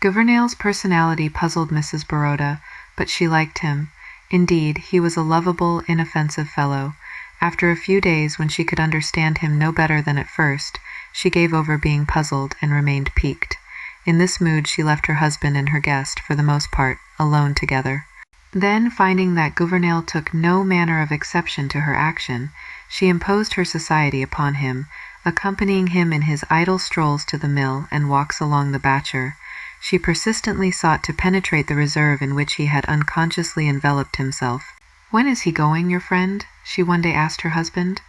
Gouvernail's personality puzzled Mrs. Baroda, but she liked him. Indeed, he was a lovable, inoffensive fellow. After a few days, when she could understand him no better than at first, she gave over being puzzled and remained piqued. In this mood she left her husband and her guest, for the most part, alone together. Then, finding that Gouvernail took no manner of exception to her action, she imposed her society upon him, accompanying him in his idle strolls to the mill and walks along the Batcher. She persistently sought to penetrate the reserve in which he had unconsciously enveloped himself. "When is he going, your friend?" she one day asked her husband.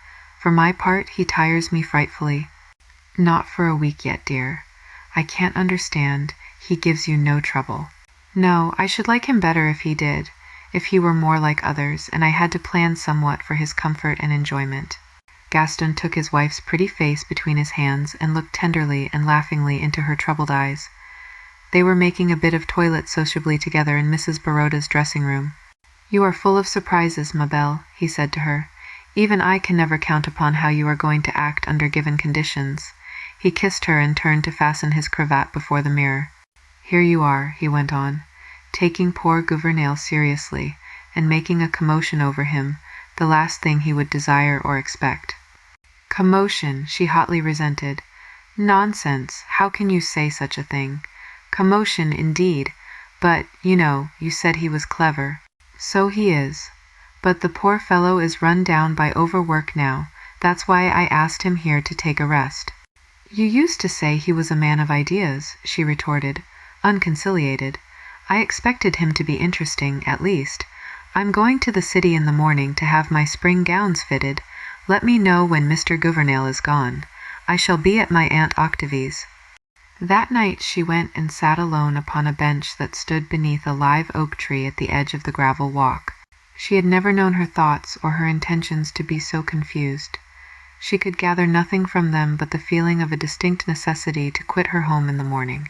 "For my part, he tires me frightfully." "Not for a week yet, dear. I can't understand. He gives you no trouble." "No, I should like him better if he did, if he were more like others, and I had to plan somewhat for his comfort and enjoyment." Gaston took his wife's pretty face between his hands and looked tenderly and laughingly into her troubled eyes. They were making a bit of toilet sociably together in Mrs. Baroda's dressing-room. "You are full of surprises, ma belle," he said to her. "Even I can never count upon how you are going to act under given conditions." He kissed her and turned to fasten his cravat before the mirror. "Here you are," he went on, taking poor Gouvernail seriously, and making a commotion over him, the last thing he would desire or expect. "Commotion," she hotly resented. "Nonsense! How can you say such a thing? Commotion, indeed! But, you know, you said he was clever." "So he is. But the poor fellow is run down by overwork now. That's why I asked him here to take a rest." "You used to say he was a man of ideas," she retorted, unconciliated. "I expected him to be interesting, at least. I'm going to the city in the morning to have my spring gowns fitted. Let me know when Mr. Gouvernail is gone. I shall be at my Aunt Octavie's." That night she went and sat alone upon a bench that stood beneath a live oak tree at the edge of the gravel walk. She had never known her thoughts or her intentions to be so confused. She could gather nothing from them but the feeling of a distinct necessity to quit her home in the morning.